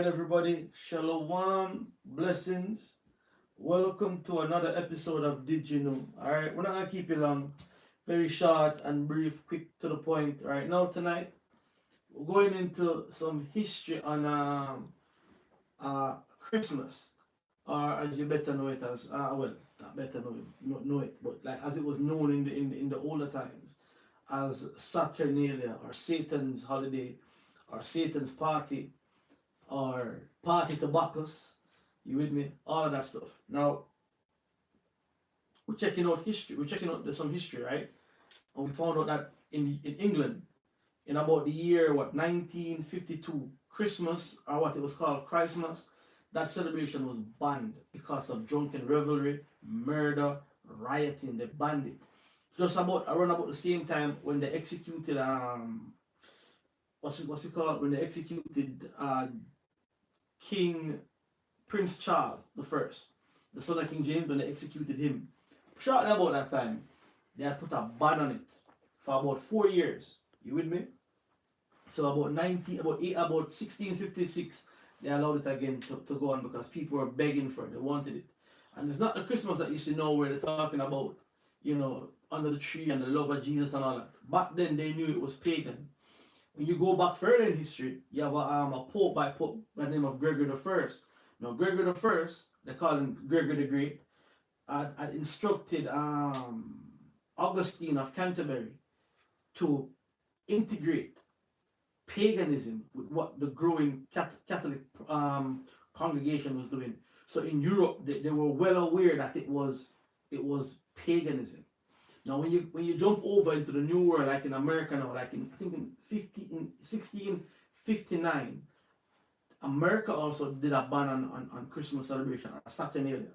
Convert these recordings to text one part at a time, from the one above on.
everybody. Shalom, blessings. Welcome to another episode of Did You Know? All right, we're not gonna keep you long. Very short and brief, quick to the point. All right, now tonight we're going into some history on Christmas, or as you better know it as well, not better know it, but like as it was known in the older times as Saturnalia or Satan's holiday or Satan's party or party to Bacchus. You with me? All of that stuff. Now we're checking out history. We're checking out some history, right? And we found out that in England, in about the year 1952, Christmas, or what it was called Christmas, that celebration was banned because of drunken revelry, murder, rioting. They banned it. Just around about the same time when they executed what's it called? When they executed King Prince Charles the First, the son of King James, when they executed him. Shortly about that time, they had put a ban on it for about 4 years. You with me? So about 1656, they allowed it again to go on because people were begging for it. They wanted it. And it's not the Christmas that you see now where they're talking about, under the tree and the love of Jesus and all that. Back then, they knew it was pagan. When you go back further in history, you have a pope by the name of Gregory the First. Now, Gregory the First, they call him Gregory the Great, had instructed Augustine of Canterbury to integrate paganism with what the growing Catholic congregation was doing. So in Europe, they were well aware that it was paganism. Now, when you jump over into the New World, like in America now, like in 1659, America also did a ban on Christmas celebration or Saturnalia.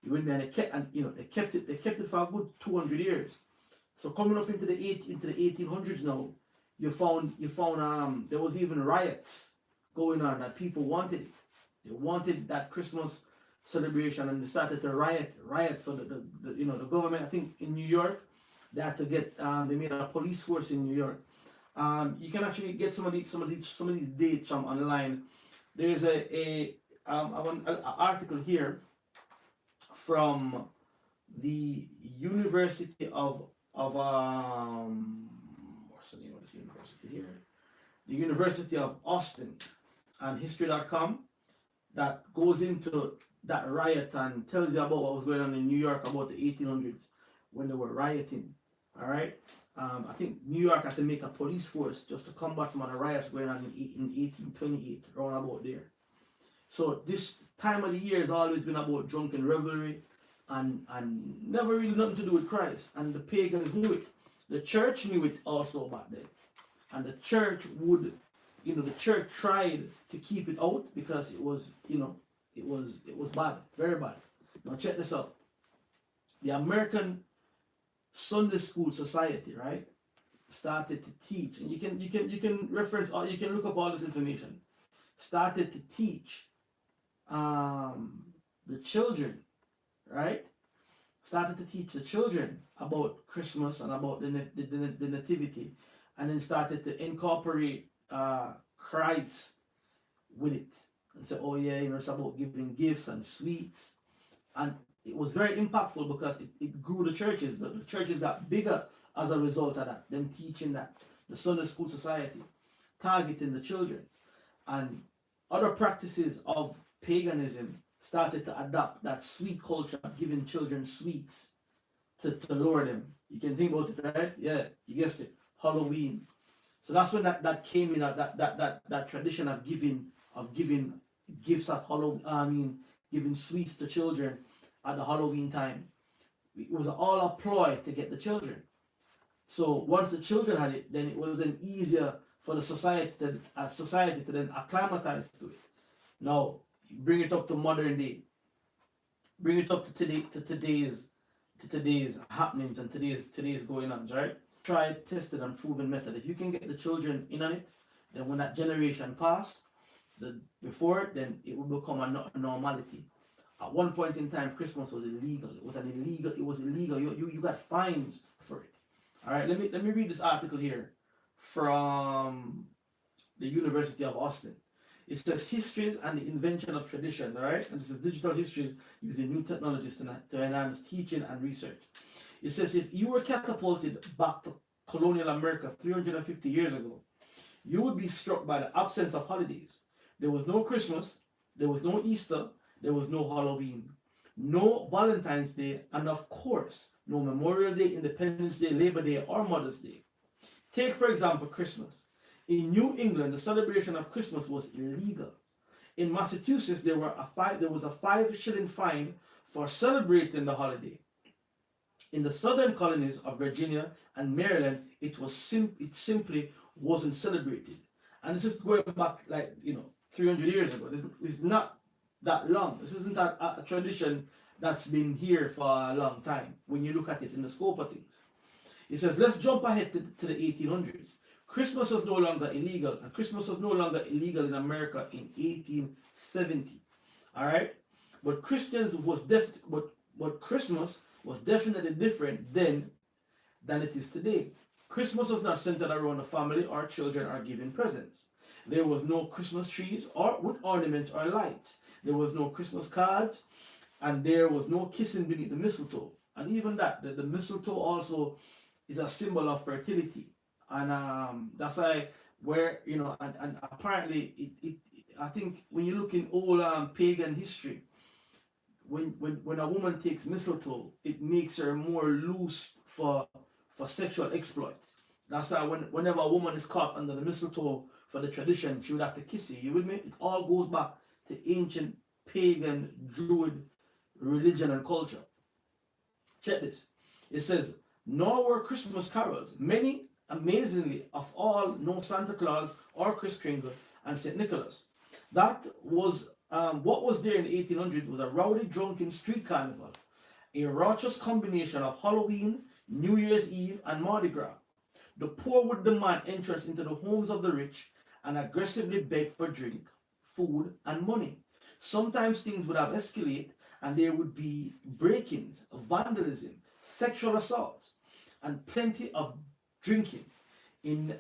You with me? And they kept it for a good 200 years. So coming up into the 1800s now, you found there was even riots going on that people wanted it. They wanted that Christmas celebration, and they started to riot. So the government, I think in New York, they had to get they made a police force in New York. You can actually get some of these dates from online. There's an article here from the University of what's the name of this university here? The University of Austin, and history.com, that goes into that riot and tells you about what was going on in New York about the 1800s when they were rioting. All right. I think New York had to make a police force just to combat some of the riots going on in 1828, around about there. So this time of the year has always been about drunken revelry and never really nothing to do with Christ. And the pagans knew it. The church knew it also back then. And the church would, the church tried to keep it out because it was, it was bad, very bad. Now check this out. The American Sunday School Society, right, started to teach, and you can reference, or you can look up all this information. Started to teach the children, right? Started to teach the children about Christmas and about the nativity, and then started to incorporate Christ with it, and say, oh yeah, it's about giving gifts and sweets. And it was very impactful because it grew the churches. The churches got bigger as a result of that, them teaching that. The Sunday School Society targeting the children, and other practices of paganism started to adopt that sweet culture of giving children sweets to lure them. You can think about it, right? Yeah, you guessed it. Halloween. So that's when that came in, that tradition of giving gifts at Halloween. Giving sweets to children at the Halloween time. It was all a ploy to get the children. So once the children had it, then it was then easier for the society to then acclimatize to it. Now bring it up to modern day. Bring it up to today's happenings and today's going on, right? Tried, tested, and proven method. If you can get the children in on it, then when that generation passed, then it will become a normality. At one point in time, Christmas was illegal. It was illegal. You got fines for it. All right, let me read this article here from the University of Austin. It says histories and the invention of tradition, all right? And this is digital histories using new technologies to enhance teaching and research. It says if you were catapulted back to colonial America 350 years ago, you would be struck by the absence of holidays. There was no Christmas, there was no Easter, there was no Halloween, no Valentine's Day, and of course, no Memorial Day, Independence Day, Labor Day, or Mother's Day. Take, for example, Christmas. In New England, the celebration of Christmas was illegal. In Massachusetts, there was a 5-shilling fine for celebrating the holiday. In the southern colonies of Virginia and Maryland, it simply wasn't celebrated. And this is going back 300 years ago. This is not that long. This isn't a tradition that's been here for a long time when you look at it in the scope of things. It says, let's jump ahead to the 1800s. Christmas was no longer illegal, and Christmas was no longer illegal in America in 1870. All right, but Christmas was definitely different then than it is today. Christmas was not centered around the family or children or giving presents. There was no Christmas trees or with ornaments or lights. There was no Christmas cards, and there was no kissing beneath the mistletoe. And even that, the mistletoe also is a symbol of fertility. And that's why and apparently I think when you look in all pagan history, when a woman takes mistletoe, it makes her more loose for sexual exploit. That's why whenever a woman is caught under the mistletoe for the tradition, she would have to kiss you. You with me? It all goes back to ancient pagan Druid religion and culture. Check this. It says, nor were Christmas carols. Many, amazingly, of all, no Santa Claus or Kris Kringle and St. Nicholas. That was what was there in the 1800s was a rowdy, drunken street carnival, a raucous combination of Halloween, New Year's Eve, and Mardi Gras. The poor would demand entrance into the homes of the rich and aggressively beg for drink, food, and money. Sometimes things would have escalated and there would be break-ins, vandalism, sexual assaults, and plenty of drinking. In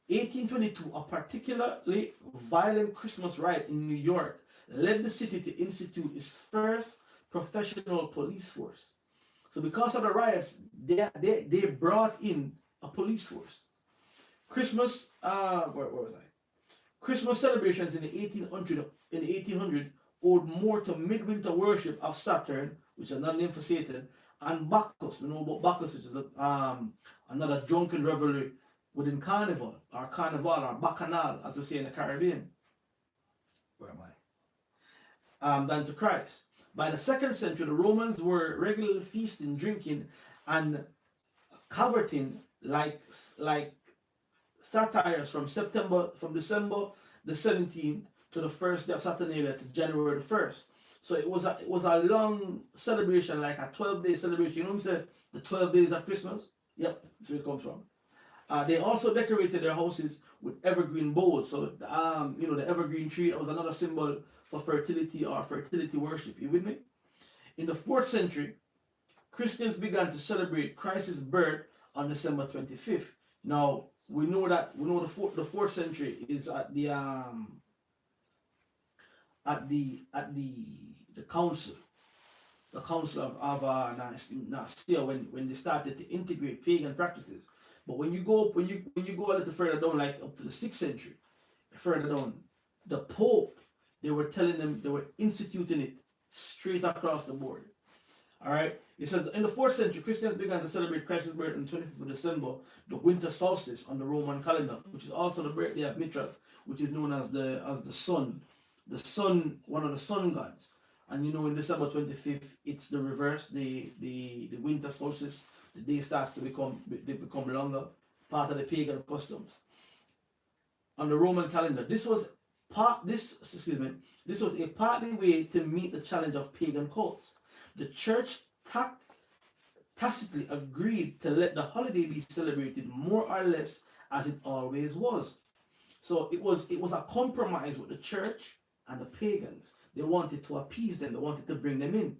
1822, a particularly violent Christmas riot in New York led the city to institute its first professional police force. So because of the riots, they brought in a police force. Christmas, where was I? Christmas celebrations in the 1800 owed more to midwinter worship of Saturn, which is another name for Satan, and Bacchus. We know about Bacchus, which is another drunken revelry within carnival or bacchanal, as we say in the Caribbean. Where am I? Than to Christ. By the 2nd century, the Romans were regularly feasting, drinking, and cavorting like satires from December the 17th to the first day of Saturnalia to January the 1st. So it was a long celebration, like a 12-day celebration. You know what I'm saying? The 12 days of Christmas. Yep, that's where it comes from. They also decorated their houses with evergreen boughs. So the evergreen tree, that was another symbol for fertility or fertility worship. You with me? In the 4th century, Christians began to celebrate Christ's birth on December 25th. Now we know the 4th century is at the council of Nicaea when they started to integrate pagan practices. But when you go a little further down, like up to the 6th century, further down, the Pope, they were telling them, they were instituting it straight across the board. All right. It says in the 4th century, Christians began to celebrate Christ's birth on the 25th of December, the winter solstice on the Roman calendar, which is also the birthday of Mithras, which is known as the sun, one of the sun gods. And in December 25th, it's the reverse, the winter solstice. The day starts to become longer, part of the pagan customs. On the Roman calendar, this was a partly way to meet the challenge of pagan cults. The church tacitly agreed to let the holiday be celebrated more or less as it always was. So it was a compromise with the church and the pagans. They wanted to appease them. They wanted to bring them in.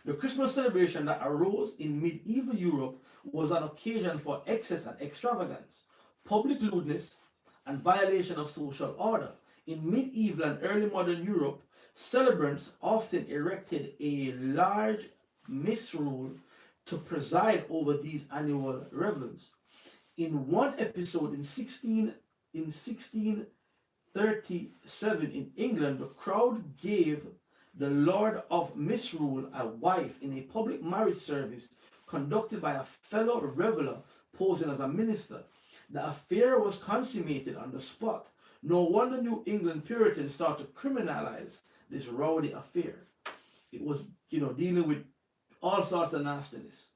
The Christmas celebration that arose in medieval Europe was an occasion for excess and extravagance, public lewdness, and violation of social order. In medieval and early modern Europe, celebrants often erected a large misrule to preside over these annual revels. In one episode in 1637 in England, the crowd gave the Lord of Misrule a wife in a public marriage service conducted by a fellow reveler posing as a minister. The affair was consummated on the spot. No wonder New England Puritans started to criminalize this rowdy affair. It was, dealing with all sorts of nastiness.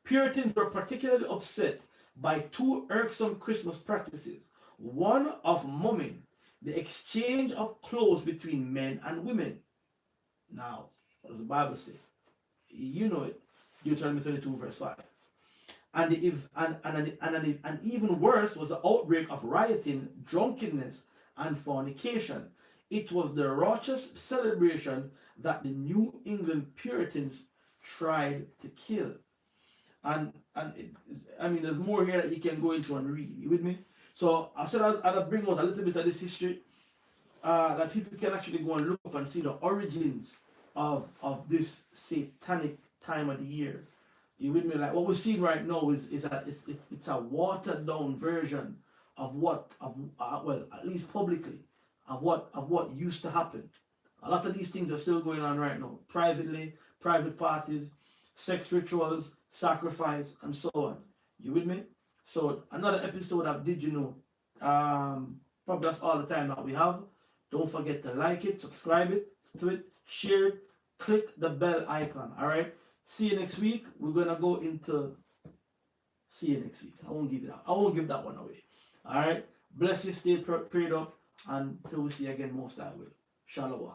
Puritans were particularly upset by two irksome Christmas practices. One of mumming, the exchange of clothes between men and women. Now, what does the Bible say? You know it. Deuteronomy 32 verse 5. And even worse was the outbreak of rioting, drunkenness, and fornication. It was the Rawchaa celebration that the New England Puritans tried to kill. And there's more here that you can go into and read. You with me? So I said I'd bring out a little bit of this history that people can actually go and look up and see the origins of this satanic time of the year. You with me? Like what we're seeing right now is a watered down version of well, at least publicly, of what used to happen. A lot of these things are still going on right now, privately, private parties, sex rituals, sacrifice, and so on. You with me? So another episode of Did You Know? Probably that's all the time that we have. Don't forget to like it, subscribe to it, share it, click the bell icon. All right. See you next week. We're gonna go into. See you next week. I won't give that one away. All right. Bless you. Stay prayed up, and until we see you again, most I will. Shalom.